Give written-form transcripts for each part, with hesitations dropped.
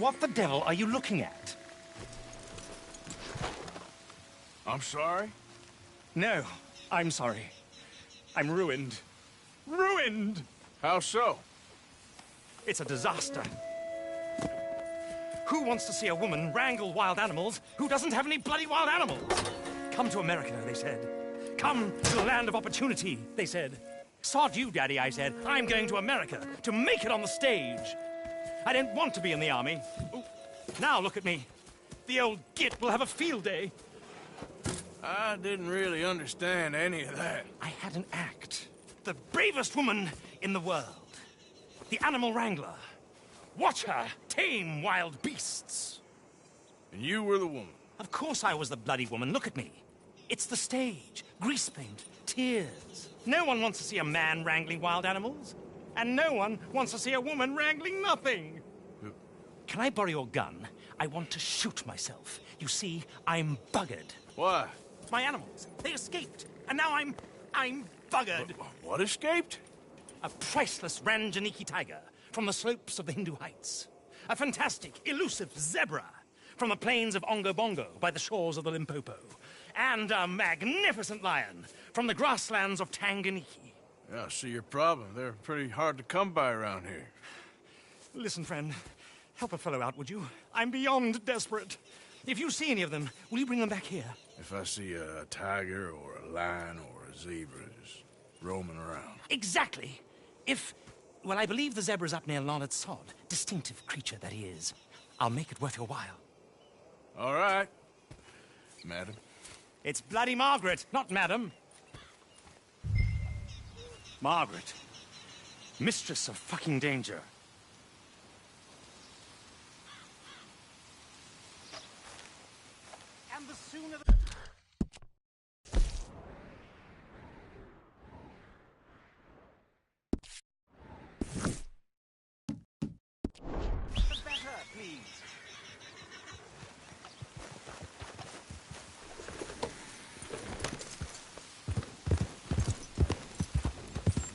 What the devil are you looking at? I'm sorry? No, I'm sorry. I'm ruined. Ruined! How so? It's a disaster. Who wants to see a woman wrangle wild animals who doesn't have any bloody wild animals? Come to America, they said. Come to the land of opportunity, they said. Sod you, Daddy, I said. I'm going to America to make it on the stage. I don't want to be in the army. Ooh. Now look at me. The old git will have a field day. I didn't really understand any of that. I had an act. The bravest woman in the world. The animal wrangler. Watch her tame wild beasts. And you were the woman? Of course I was the bloody woman. Look at me. It's the stage. Grease paint. Tears. No one wants to see a man wrangling wild animals. And no one wants to see a woman wrangling nothing. Can I borrow your gun? I want to shoot myself. You see, I'm buggered. Why? My animals. They escaped. And now I'm buggered. What escaped? A priceless Ranjaniki tiger from the slopes of the Hindu Heights. A fantastic, elusive zebra from the plains of Ongo Bongo by the shores of the Limpopo. And a magnificent lion from the grasslands of Tanganyika. Yeah, I see your problem. They're pretty hard to come by around here. Listen, friend. Help a fellow out, would you? I'm beyond desperate. If you see any of them, will you bring them back here? If I see a tiger or a lion or a zebra just roaming around. Exactly. Well, I believe the zebra's up near Larned Sod. Distinctive creature that he is. I'll make it worth your while. All right, madam. It's bloody Margaret, not madam. Margaret. Mistress of fucking danger. And the sooner the... better, please.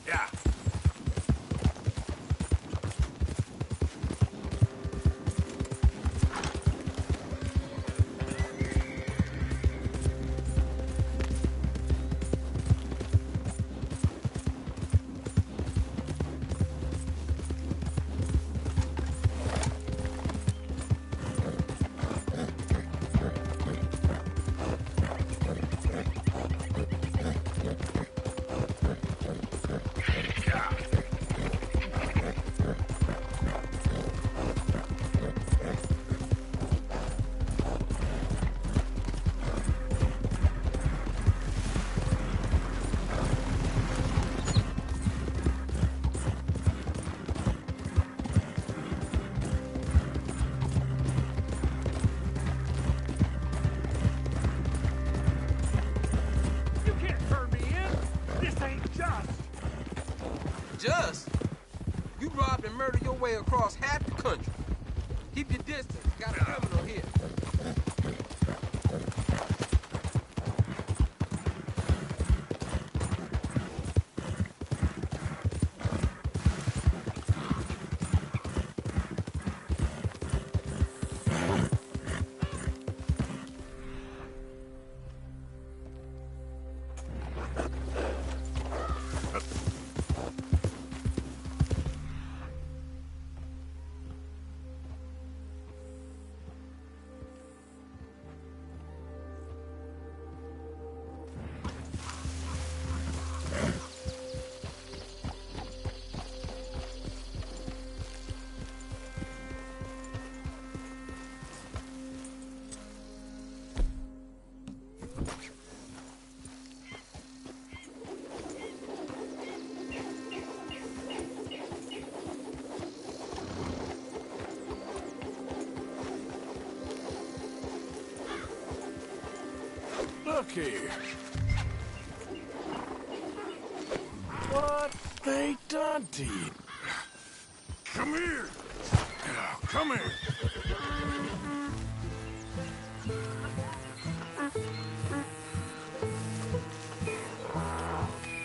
Yeah. Just? You robbed and murdered your way across half the country. Keep your distance. Got a criminal here. Look here. What they done to you? Come here. Come here.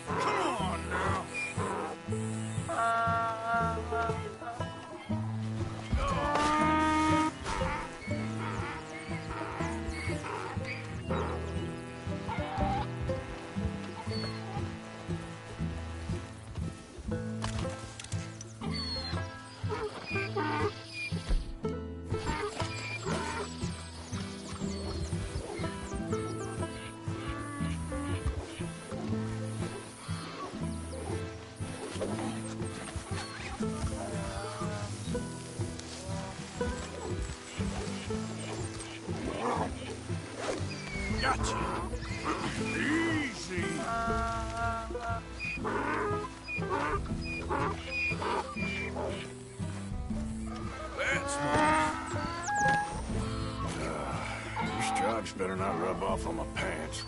Come on now. Gotcha. Easy. That's nice. These stripes better not rub off on my pants.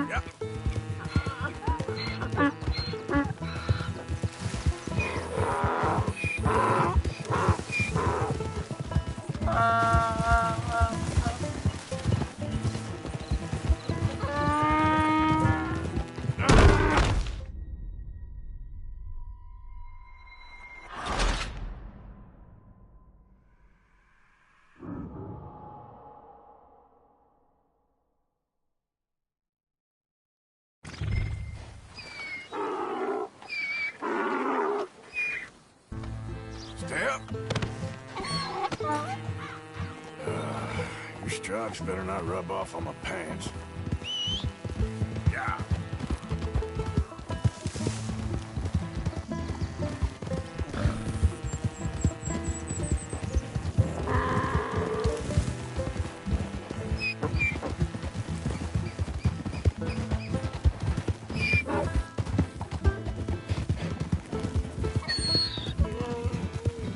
Yep. Step. Your stripes better not rub off on my pants. Yeah.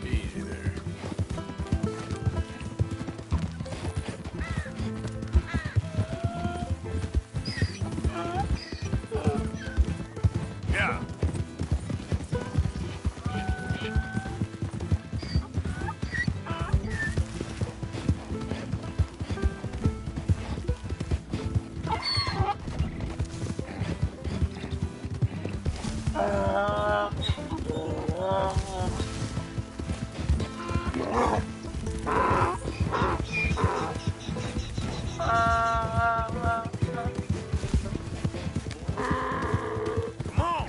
Easy there. Yeah. Come on.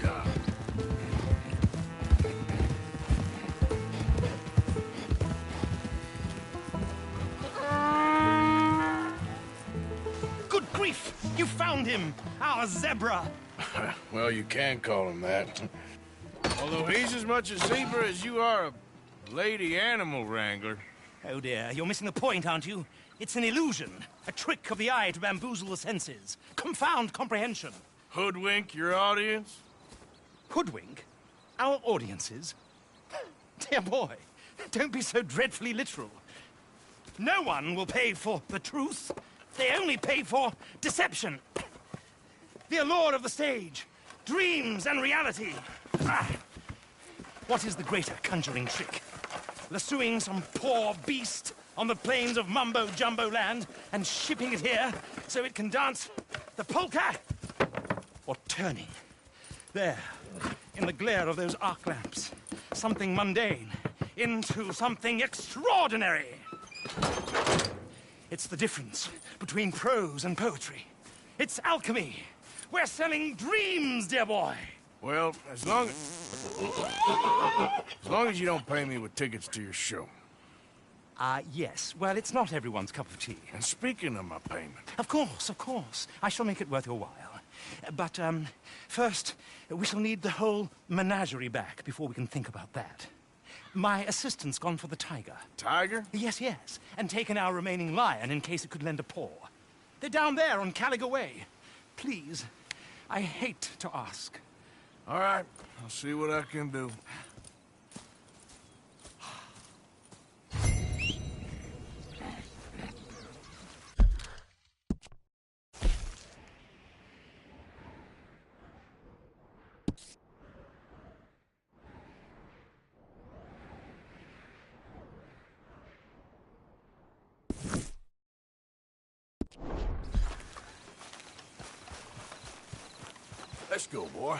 Yeah. Good grief! You found him! Our zebra! Well, you can call him that. Although he's as much a zebra as you are a lady animal wrangler. Oh dear, you're missing the point, aren't you? It's an illusion. A trick of the eye to bamboozle the senses. Confound comprehension. Hoodwink your audience? Hoodwink? Our audiences? Dear boy, don't be so dreadfully literal. No one will pay for the truth. They only pay for deception. The allure of the stage. Dreams and reality. Ah. What is the greater conjuring trick? Lassoing some poor beast on the plains of mumbo-jumbo land and shipping it here so it can dance the polka? Or turning, there, in the glare of those arc lamps, something mundane into something extraordinary? It's the difference between prose and poetry. It's alchemy. We're selling dreams, dear boy. Well, as long as you don't pay me with tickets to your show. Yes. Well, it's not everyone's cup of tea. And speaking of my payment, Of course, of course. I shall make it worth your while. But, first, we shall need the whole menagerie back before we can think about that. My assistant's gone for the tiger. Tiger? Yes, yes. And taken our remaining lion in case it could lend a paw. They're down there on Caliga Way. Please, I hate to ask. All right, I'll see what I can do. Let's go, boy.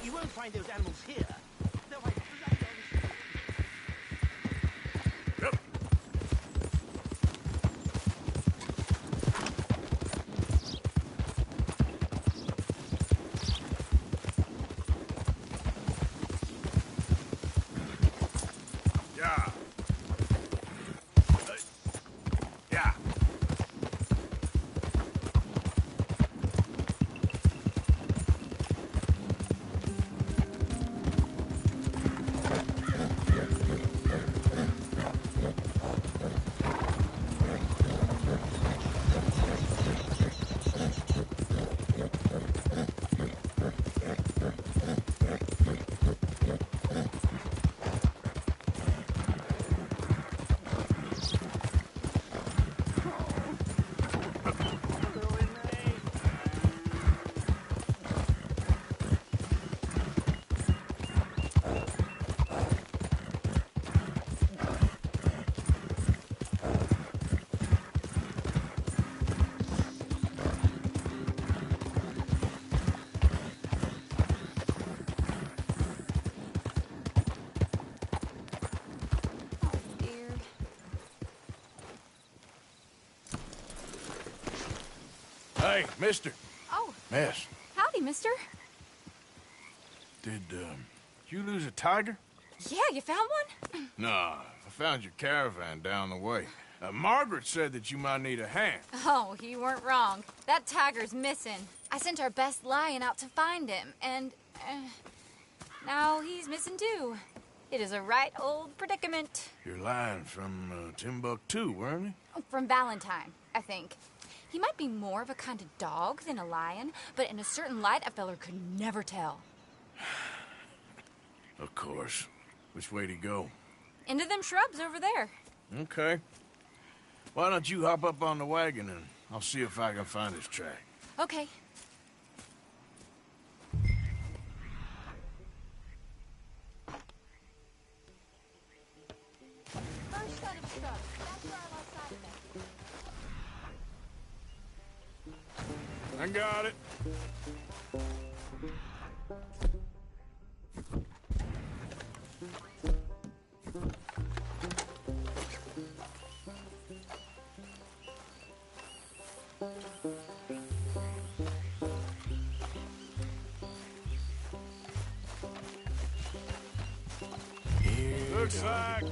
You won't find those animals here. Though I... Yep. Yeah. Yeah. Hey, mister. Oh, Miss. howdy, mister. Did you lose a tiger? Yeah, you found one? Nah, I found your caravan down the way. Margaret said that you might need a hand. Oh, you weren't wrong. That tiger's missing. I sent our best lion out to find him, and now he's missing too. It is a right old predicament. Your lion from Timbuktu, weren't he? From Valentine, I think. He might be more of a kind of dog than a lion, but in a certain light, a feller could never tell. Of course. Which way to go? Into them shrubs over there. Okay. Why don't you hop up on the wagon and I'll see if I can find his track. Okay. First set of shrubs. That's where I lost sight of it. I got it. Looks like...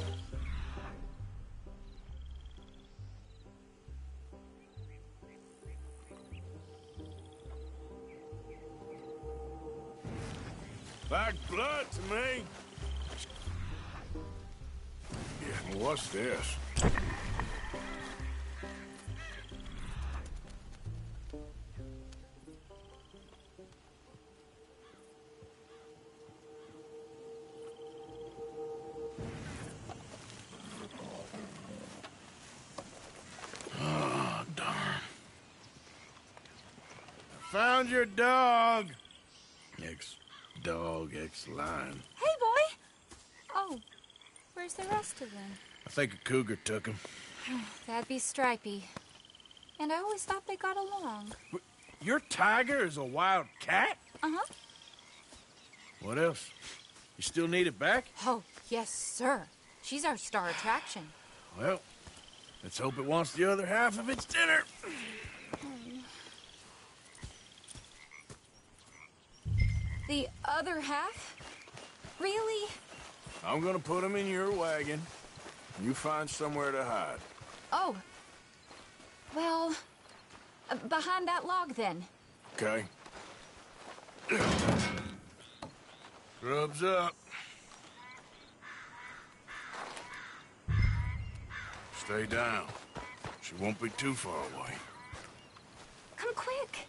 like blood to me. Yeah, what's this? Oh, darn. Found your dog. Ex-dog, ex-lion. Hey, boy! Oh, where's the rest of them? I think a cougar took him. That'd be Stripey. And I always thought they got along. Your tiger is a wild cat? Uh-huh. What else? You still need it back? Oh, yes, sir. She's our star attraction. Well, let's hope it wants the other half of its dinner. The other half? Really? I'm gonna put him in your wagon. You find somewhere to hide. Oh. Well, behind that log, then. Okay. Grub's up. Stay down. She won't be too far away. Come quick.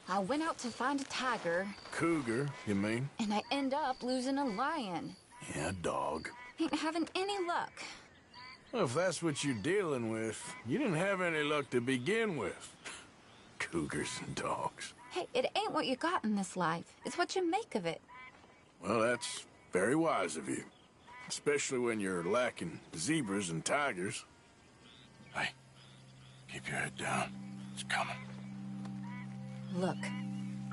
I went out to find a tiger, Cougar, you mean? and I end up losing a lion. Yeah, dog. Ain't having any luck. Well, if that's what you're dealing with, you didn't have any luck to begin with. Cougars and dogs. Hey, it ain't what you got in this life. It's what you make of it. Well, that's very wise of you. Especially when you're lacking zebras and tigers. Hey, keep your head down. It's coming. Look,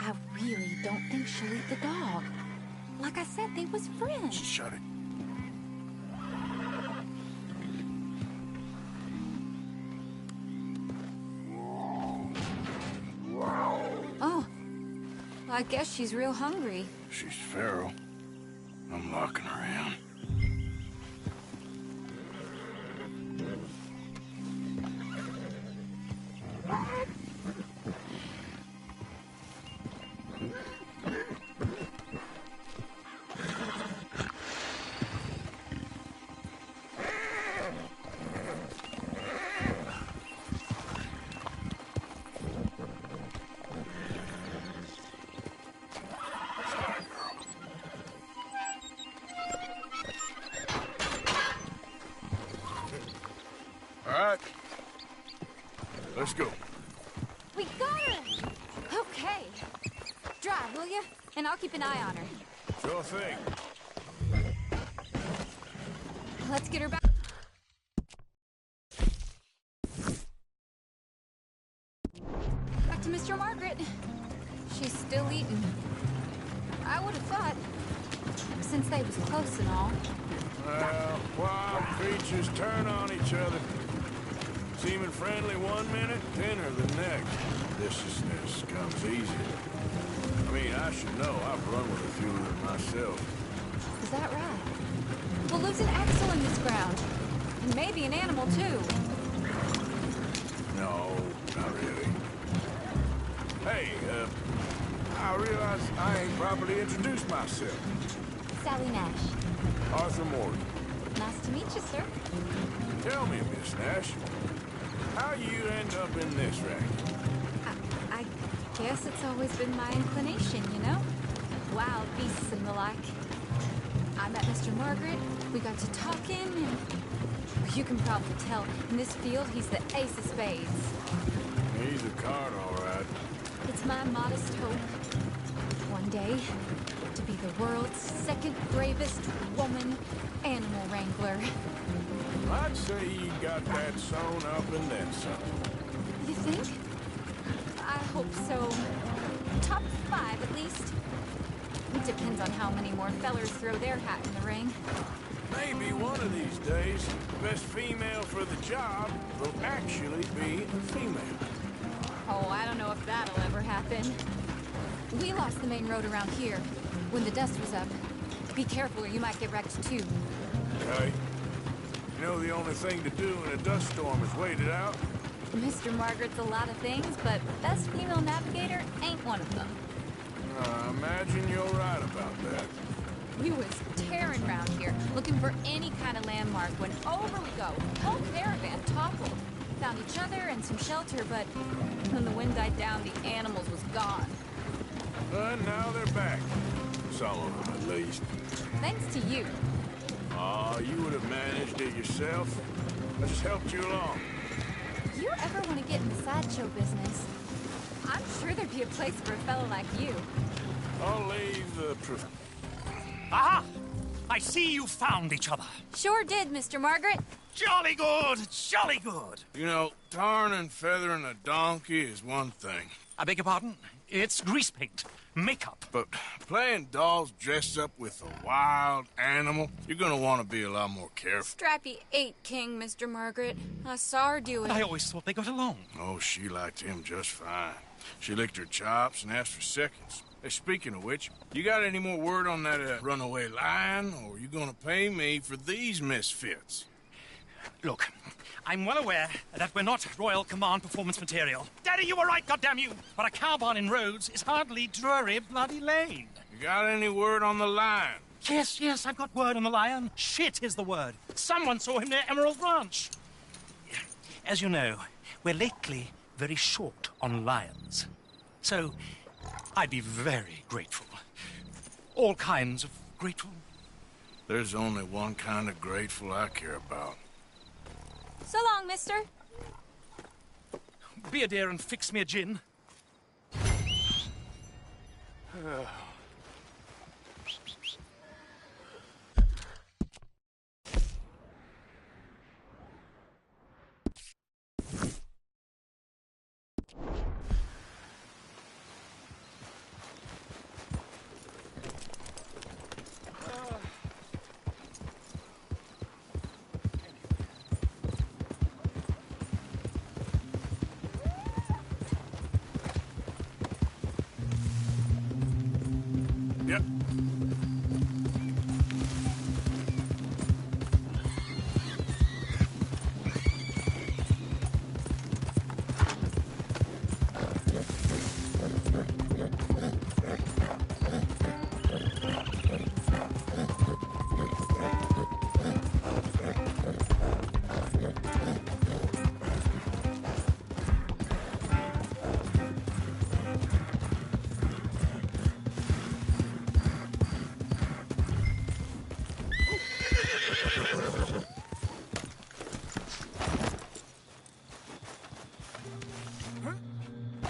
I really don't think she'll eat the dog. Like I said, they was friends. Shut it. Oh, well, I guess she's real hungry. She's feral. I'm locking her in. All right. Let's go. We got her! Okay. Drive, will you? And I'll keep an eye on her. Sure thing. Let's get her back. Back to Mr. Margaret. She's still eating. I would have thought, since they was close and all. Well, wild creatures turn on each other. seeming friendly one minute, tenor the next. Viciousness comes easy. I mean, I should know. I've run with a few of them myself. Is that right? We'll lose an axle in this ground. And maybe an animal, too. No, not really. Hey, I realize I ain't properly introduced myself. Sally Nash. Arthur Morgan. Nice to meet you, sir. Tell me, Miss Nash, how you end up in this racket? I guess it's always been my inclination, you know? Wild beasts and the like. I met Mr. Margaret, we got to talking, and you can probably tell, in this field, he's the ace of spades. He's a card, all right. It's my modest hope, one day, to be the world's second bravest woman animal wrangler. I'd say you got that sewn up and then some. You think? I hope so. Top 5, at least. It depends on how many more fellers throw their hat in the ring. Maybe one of these days, the best female for the job will actually be a female. Oh, I don't know if that'll ever happen. We lost the main road around here when the dust was up. Be careful or you might get wrecked too. Okay. You know the only thing to do in a dust storm is wait it out? Mr. Margaret's a lot of things, but best female navigator ain't one of them. I imagine you're right about that. We was tearing around here, looking for any kind of landmark when over we go. Whole caravan toppled. Found each other and some shelter, but when the wind died down, the animals was gone. But now they're back. Some of them, at least. Thanks to you. Oh, you would have managed it yourself. I just helped you along. If you ever want to get in the sideshow business, I'm sure there'd be a place for a fellow like you. I'll leave the Aha! I see you found each other. Sure did, Mr. Margaret. Jolly good, jolly good. You know, tarring and feathering a donkey is one thing. I beg your pardon? It's grease paint, makeup. But playing dolls dressed up with a wild animal, you're gonna want to be a lot more careful. Strappy ain't king, Mr. Margaret. I saw her do it. I always thought they got along. Oh, she liked him just fine. She licked her chops and asked for seconds. Hey, speaking of which, you got any more word on that runaway lion, or are you gonna pay me for these misfits? Look, I'm well aware that we're not Royal Command performance material. Daddy, you were right, goddamn you! But a cow barn in Rhodes is hardly Drury Bloody Lane. You got any word on the lion? Yes, I've got word on the lion. Shit is the word. Someone saw him near Emerald Ranch. As you know, we're lately very short on lions. So, I'd be very grateful. All kinds of grateful. There's only one kind of grateful I care about. So long, mister. Be a dear and fix me a gin. Yep.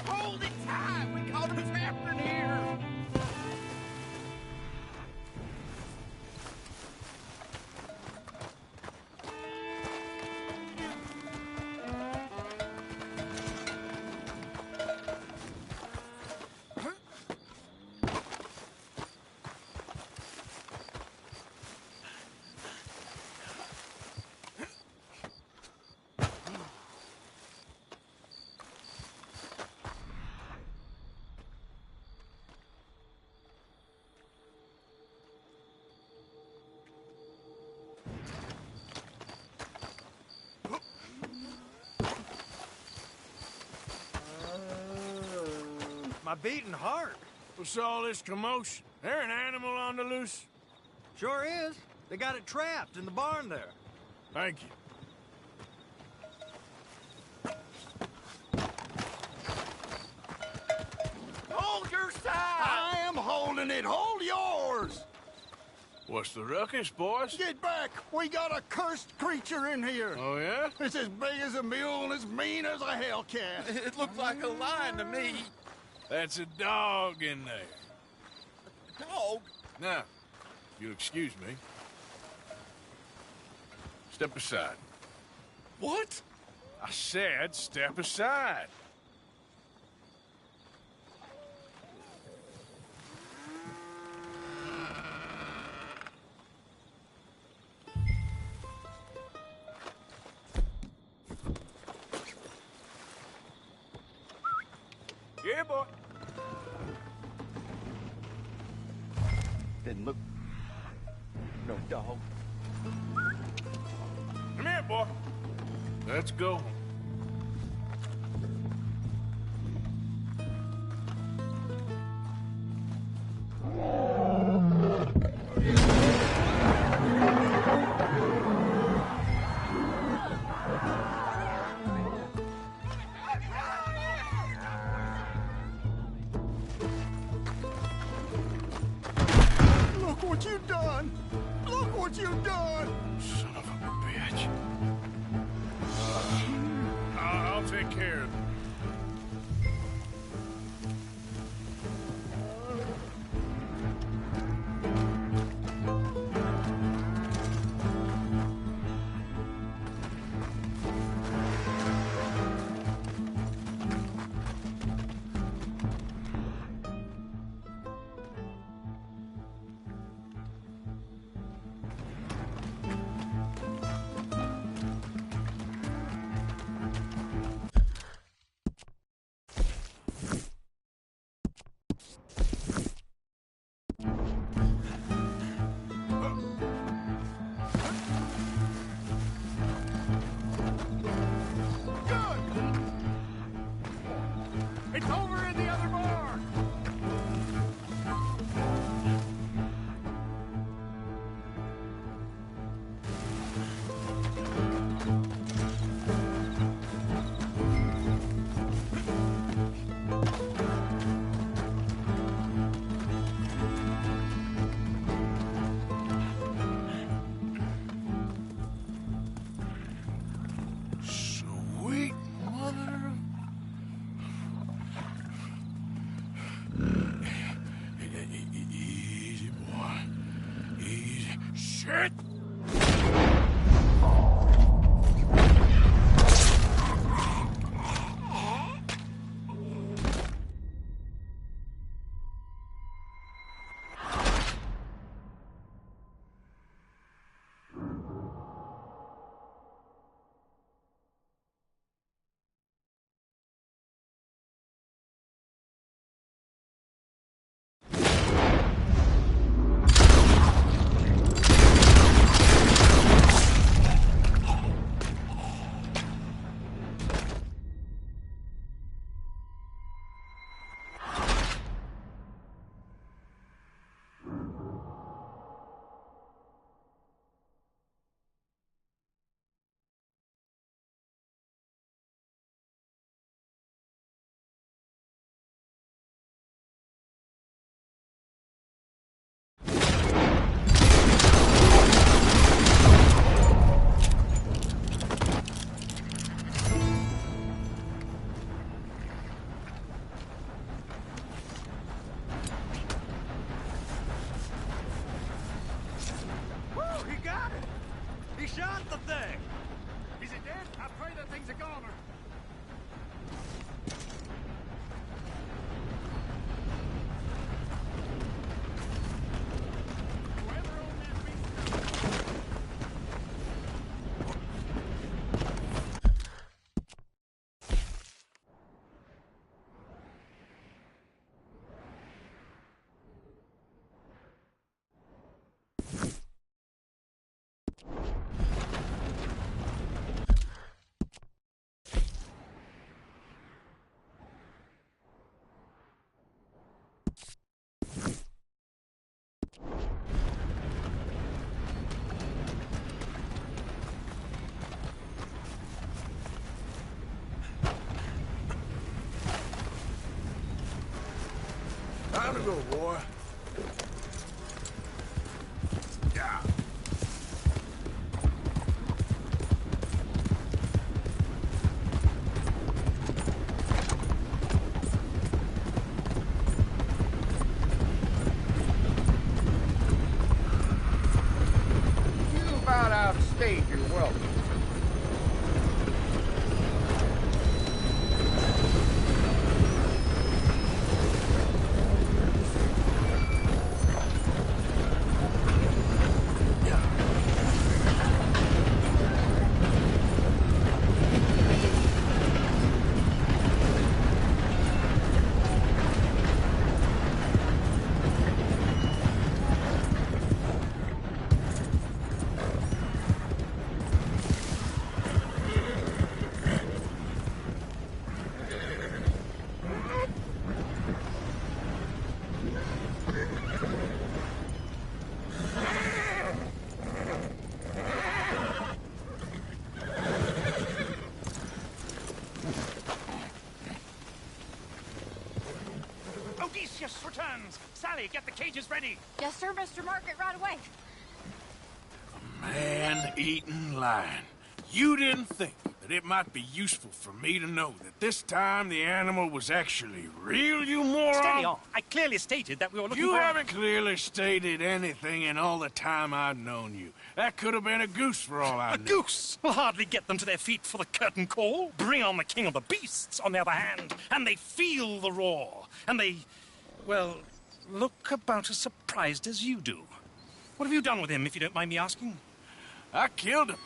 Hold it tight! We caught him trapped here! beating heart. What's all this commotion? There an animal on the loose? Sure is. They got it trapped in the barn there. Thank you. Hold your side! I am holding it. Hold yours! What's the ruckus, boys? Get back! We got a cursed creature in here. Oh, yeah? It's as big as a mule and as mean as a hellcat. It looked like a lion to me. That's a dog in there. Dog? Now, if you'll excuse me. Step aside. What? I said step aside. Yeah, boy. Didn't look... no dog. Come here, boy. Let's go. Look what you done! Look what you done! Son of a bitch. I'll take care of it. It's over in the other barn! Sweet mother of... Easy, boy. Easy. Shit! go, boy. Yeah. You about outstayed your welcome. Odysseus returns! Sally, get the cages ready! Yes, sir, Mr. Margaret, right away. Man-eating lion. You didn't think that it might be useful for me to know that this time the animal was actually real, you moron? Steady on. I clearly stated that we were looking You for... haven't clearly stated anything in all the time I've known you. That could have been a goose for all I A know. goose will hardly get them to their feet for the curtain call. Bring on the king of the beasts, on the other hand, and they feel the roar. And they, well, look about as surprised as you do. What have you done with him, if you don't mind me asking? I killed him.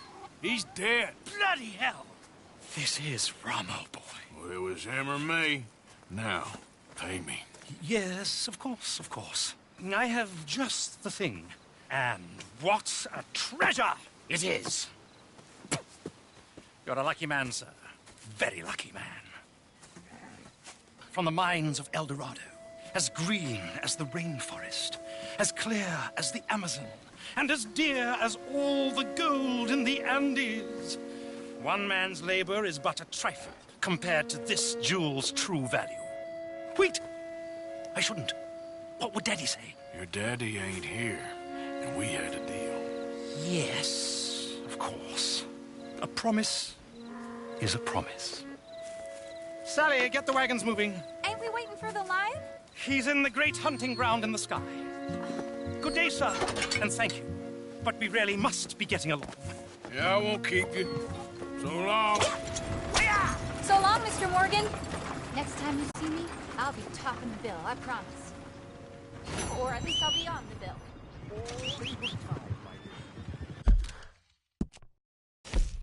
He's dead. Bloody hell! This is Ramo, boy. Well, it was him or me. Now, pay me. Yes, of course, of course. I have just the thing. And what a treasure it is! You're a lucky man, sir. Very lucky man. From the mines of El Dorado, as green as the rainforest, as clear as the Amazon, and as dear as all the gold in the Andes. One man's labor is but a trifle compared to this jewel's true value. Wait! I shouldn't. What would Daddy say? Your daddy ain't here, and we had a deal. Yes, of course. A promise is a promise. Sally, get the wagons moving. Ain't we waiting for the lion? He's in the great hunting ground in the sky. Good day, sir, and thank you. But we really must be getting along. Yeah, I won't keep you. So long. So long, Mr. Morgan. Next time you see me, I'll be topping the bill, I promise. Or at least I'll be on the bill.